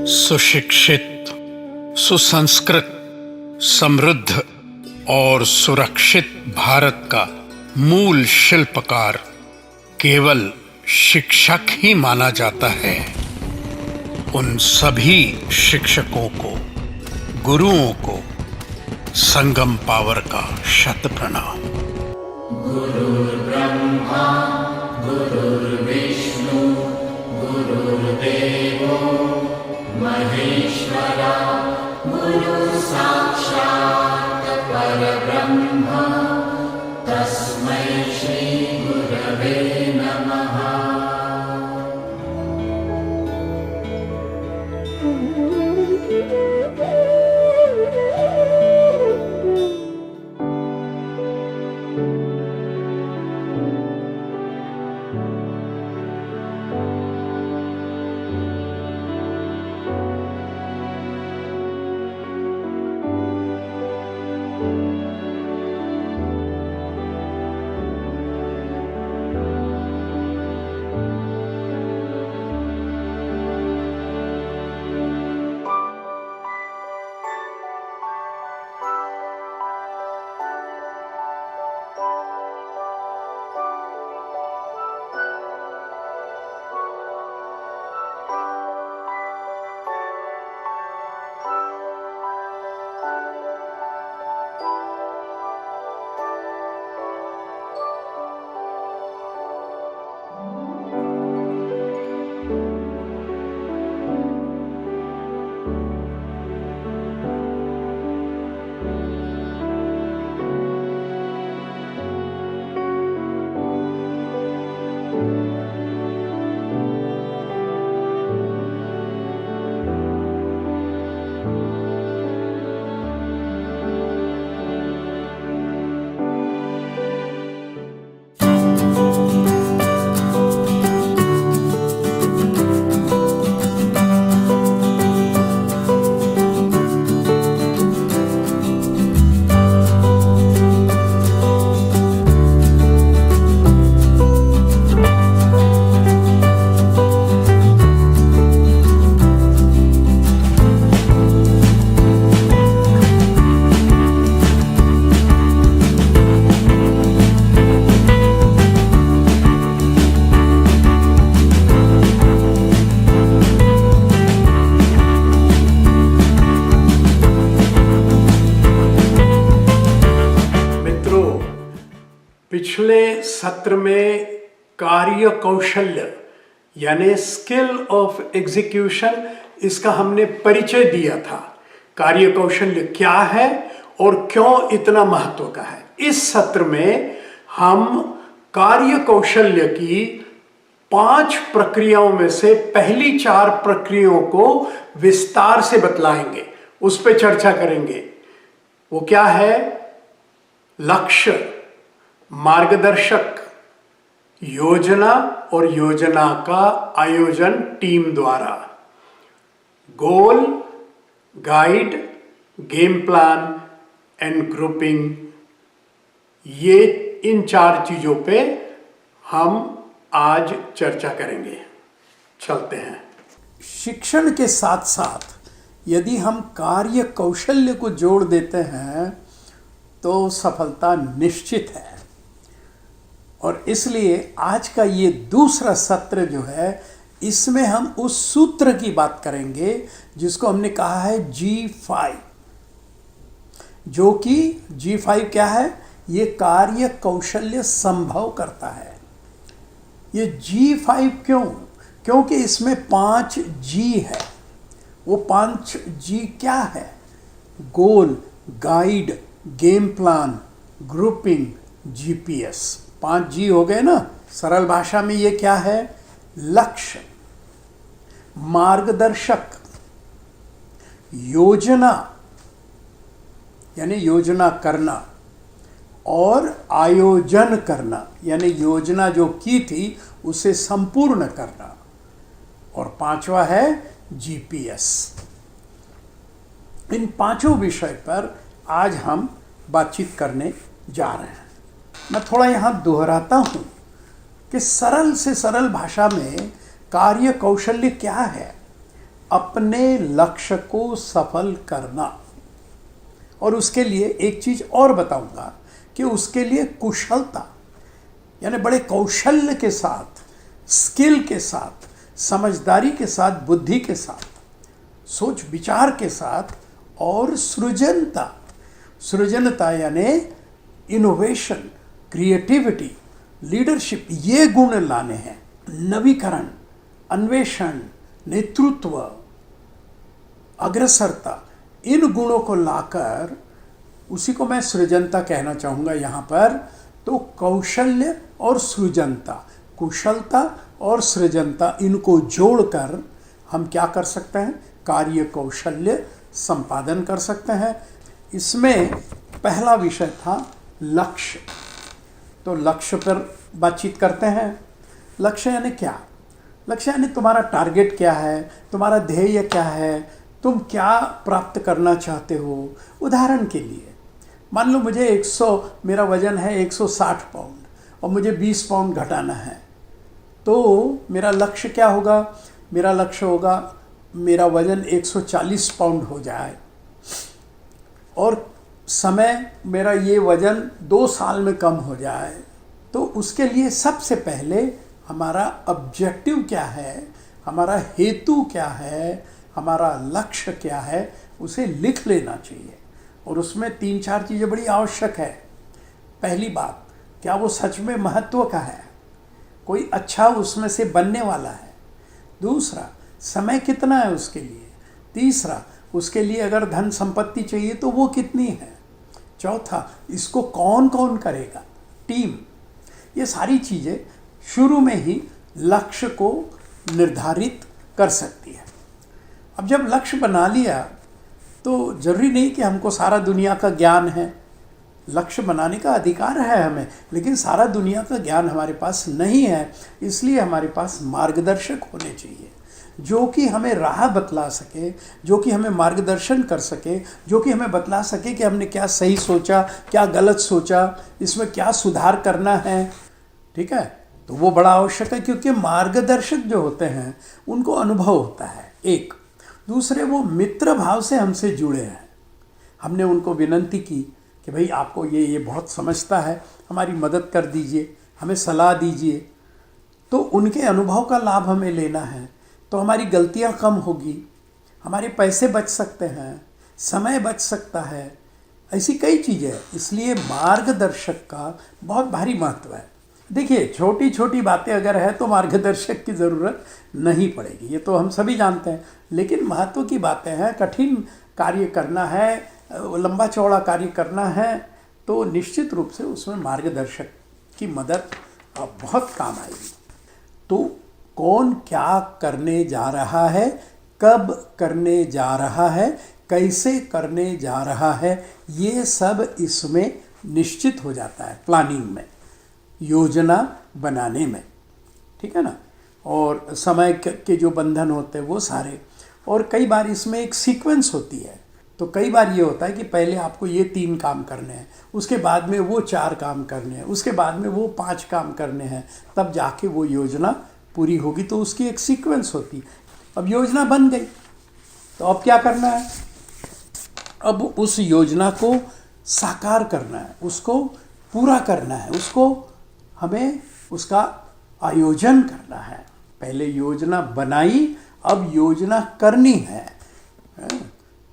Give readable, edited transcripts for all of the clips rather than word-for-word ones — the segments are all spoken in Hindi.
सुशिक्षित, सुसंस्कृत, समृद्ध और सुरक्षित भारत का मूल शिल्पकार केवल शिक्षक ही माना जाता है। उन सभी शिक्षकों को, गुरुओं को संगम पावर का शत प्रणाम। गुरुर्ब्रह्मा गुरुर्विष्णु गुरुर्देवो महेश्वरा गुरु साक्षात् परब्रह्म तस्मै श्री गुरवे नमः। पिछले सत्र में कार्य कौशल्य यानी स्किल ऑफ एग्जीक्यूशन, इसका हमने परिचय दिया था। कार्य कौशल्य क्या है और क्यों इतना महत्व का है। इस सत्र में हम कार्य कौशल्य की 5 प्रक्रियाओं में से पहली 4 प्रक्रियाओं को विस्तार से बतलाएंगे, उस पर चर्चा करेंगे। वो क्या है? लक्ष्य, मार्गदर्शक, योजना और योजना का आयोजन टीम द्वारा, goal, guide, game plan and grouping. ये इन 4 चीजों पे हम आज चर्चा करेंगे। चलते हैं। शिक्षण के साथ साथ यदि हम कार्य कौशल्य को जोड़ देते हैं तो सफलता निश्चित है। और इसलिए आज का ये दूसरा सत्र जो है, इसमें हम उस सूत्र की बात करेंगे जिसको हमने कहा है G5, जो कि G5 क्या है? ये कार्य कौशल्य संभव करता है। ये G5 क्यों? क्योंकि इसमें 5 G है। वो 5 G क्या है? Goal, guide, game plan, grouping, GPS। 5 G हो गए ना। सरल भाषा में ये क्या है? लक्ष्य, मार्गदर्शक, योजना यानी योजना करना, और आयोजन करना यानी योजना जो की थी उसे संपूर्ण करना, और 5वां है GPS। इन 5 विषय पर आज हम बातचीत करने जा रहे हैं। मैं थोड़ा यहाँ दोहराता हूँ कि सरल से सरल भाषा में कार्य कौशल्य क्या है? अपने लक्ष्य को सफल करना। और उसके लिए एक चीज और बताऊंगा कि उसके लिए कुशलता, यानी बड़े कौशल्य के साथ, स्किल के साथ, समझदारी के साथ, बुद्धि के साथ, सोच विचार के साथ और सृजनता। सृजनता यानी इनोवेशन, क्रिएटिविटी, लीडरशिप, ये गुण लाने हैं। नवीकरण, अन्वेषण, नेतृत्व, अग्रसरता, इन गुणों को लाकर, उसी को मैं सृजनता कहना चाहूँगा यहाँ पर। तो कौशल्य और सृजनता, कुशलता और सृजनता, इनको जोड़कर हम क्या कर सकते हैं? कार्य कौशल्य संपादन कर सकते हैं। इसमें पहला विषय था लक्ष्य। तो लक्ष्य पर बातचीत करते हैं। लक्ष्य यानी क्या? लक्ष्य यानी तुम्हारा टारगेट क्या है, तुम्हारा ध्येय क्या है, तुम क्या प्राप्त करना चाहते हो। उदाहरण के लिए मान लो मेरा वजन है 160 पाउंड और मुझे 20 पाउंड घटाना है, तो मेरा लक्ष्य क्या होगा? मेरा लक्ष्य होगा मेरा वजन 140 पाउंड हो जाए और समय मेरा ये वजन 2 साल में कम हो जाए। तो उसके लिए सबसे पहले हमारा ऑब्जेक्टिव क्या है, हमारा हेतु क्या है, हमारा लक्ष्य क्या है, उसे लिख लेना चाहिए। और उसमें 3-4 चीज़ें बड़ी आवश्यक है। पहली बात, क्या वो सच में महत्व का है, कोई अच्छा उसमें से बनने वाला है। दूसरा, समय कितना है उसके लिए। तीसरा, उसके लिए अगर धन संपत्ति चाहिए तो वो कितनी है। चौथा, इसको कौन कौन करेगा, टीम। ये सारी चीज़ें शुरू में ही लक्ष्य को निर्धारित कर सकती है। अब जब लक्ष्य बना लिया तो जरूरी नहीं कि हमको सारा दुनिया का ज्ञान है। लक्ष्य बनाने का अधिकार है हमें, लेकिन सारा दुनिया का ज्ञान हमारे पास नहीं है। इसलिए हमारे पास मार्गदर्शक होने चाहिए जो कि हमें राह बतला सके, जो कि हमें मार्गदर्शन कर सके, जो कि हमें बतला सके कि हमने क्या सही सोचा, क्या गलत सोचा, इसमें क्या सुधार करना है। ठीक है, तो वो बड़ा आवश्यक है, क्योंकि मार्गदर्शक जो होते हैं उनको अनुभव होता है। एक दूसरे, वो मित्र भाव से हमसे जुड़े हैं। हमने उनको विनंती की कि भाई आपको ये बहुत समझता है, हमारी मदद कर दीजिए, हमें सलाह दीजिए। तो उनके अनुभव का लाभ हमें लेना है, तो हमारी गलतियां कम होगी, हमारे पैसे बच सकते हैं, समय बच सकता है, ऐसी कई चीज़ें। इसलिए मार्गदर्शक का बहुत भारी महत्व है। देखिए, छोटी छोटी बातें अगर है तो मार्गदर्शक की ज़रूरत नहीं पड़ेगी, ये तो हम सभी जानते हैं। लेकिन महत्व की बातें हैं, कठिन कार्य करना है, लंबा चौड़ा कार्य करना है, तो निश्चित रूप से उसमें मार्गदर्शक की मदद बहुत काम आएगी। तो कौन क्या करने जा रहा है, कब करने जा रहा है, कैसे करने जा रहा है, ये सब इसमें निश्चित हो जाता है प्लानिंग में, योजना बनाने में। ठीक है ना। और समय के जो बंधन होते हैं वो सारे, और कई बार इसमें एक सीक्वेंस होती है। तो कई बार ये होता है कि पहले आपको ये 3 काम करने हैं, उसके बाद में वो 4 काम करने हैं, उसके बाद में वो 5 काम करने हैं, तब जाके वो योजना पूरी होगी। तो उसकी एक सीक्वेंस होती है। अब योजना बन गई, तो अब क्या करना है? अब उस योजना को साकार करना है, उसको पूरा करना है, उसको हमें उसका आयोजन करना है। पहले योजना बनाई, अब योजना करनी है।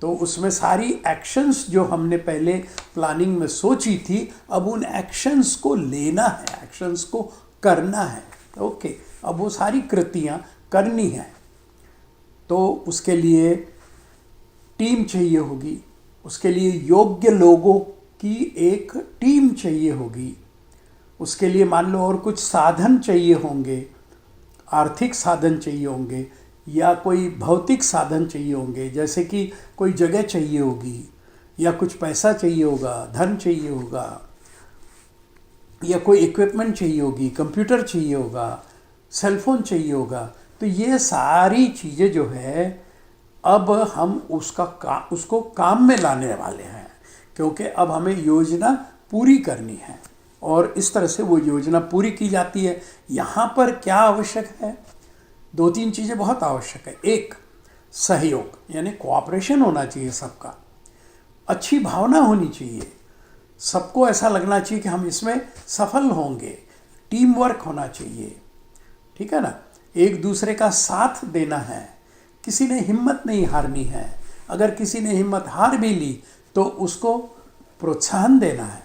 तो उसमें सारी एक्शंस जो हमने पहले प्लानिंग में सोची थी, अब उन एक्शंस को लेना है, एक्शंस को करना है। ओके, अब वो सारी कृतियाँ करनी है। तो उसके लिए टीम चाहिए होगी, उसके लिए योग्य लोगों की एक टीम चाहिए होगी, उसके लिए मान लो और कुछ साधन चाहिए होंगे, आर्थिक साधन चाहिए होंगे या कोई भौतिक साधन चाहिए होंगे, जैसे कि कोई जगह चाहिए होगी या कुछ पैसा चाहिए होगा, धन चाहिए होगा या कोई इक्विपमेंट चाहिए होगी, कंप्यूटर चाहिए होगा, सेलफोन चाहिए होगा। तो ये सारी चीज़ें जो है अब हम उसको काम में लाने वाले हैं, क्योंकि अब हमें योजना पूरी करनी है। और इस तरह से वो योजना पूरी की जाती है। यहाँ पर क्या आवश्यक है? 2-3 चीज़ें बहुत आवश्यक है। एक, सहयोग, यानी कोऑपरेशन होना चाहिए सबका, अच्छी भावना होनी चाहिए, सबको ऐसा लगना चाहिए कि हम इसमें सफल होंगे, टीम वर्क होना चाहिए, ठीक है ना, एक दूसरे का साथ देना है, किसी ने हिम्मत नहीं हारनी है, अगर किसी ने हिम्मत हार भी ली तो उसको प्रोत्साहन देना है।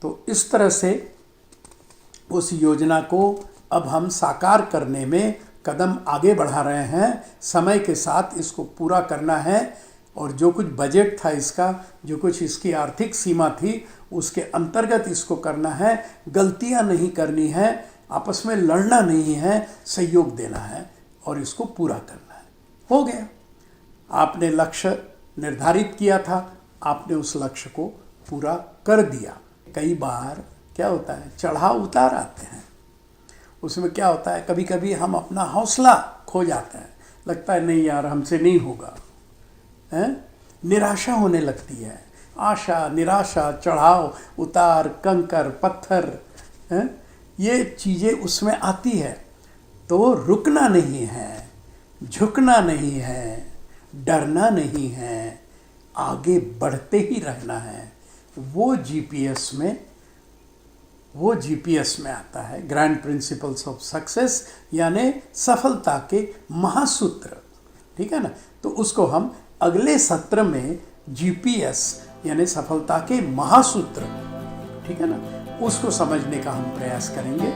तो इस तरह से उस योजना को अब हम साकार करने में कदम आगे बढ़ा रहे हैं। समय के साथ इसको पूरा करना है और जो कुछ बजट था इसका, जो कुछ इसकी आर्थिक सीमा थी, उसके अंतर्गत इसको करना है। गलतियां नहीं करनी है, आपस में लड़ना नहीं है, सहयोग देना है और इसको पूरा करना है। हो गया, आपने लक्ष्य निर्धारित किया था, आपने उस लक्ष्य को पूरा कर दिया। कई बार क्या होता है, चढ़ाव उतार आते हैं, उसमें क्या होता है, कभी कभी हम अपना हौसला खो जाते हैं, लगता है नहीं यार हमसे नहीं होगा, है, निराशा होने लगती है। आशा, निराशा, चढ़ाव उतार, कंकर पत्थर, है, ये चीज़ें उसमें आती है। तो रुकना नहीं है, झुकना नहीं है, डरना नहीं है, आगे बढ़ते ही रहना है। वो जीपीएस में आता है, ग्रैंड प्रिंसिपल्स ऑफ सक्सेस, यानी सफलता के महासूत्र, ठीक है ना। तो उसको हम अगले सत्र में जीपीएस यानी सफलता के महासूत्र, ठीक है ना, उसको समझने का हम प्रयास करेंगे।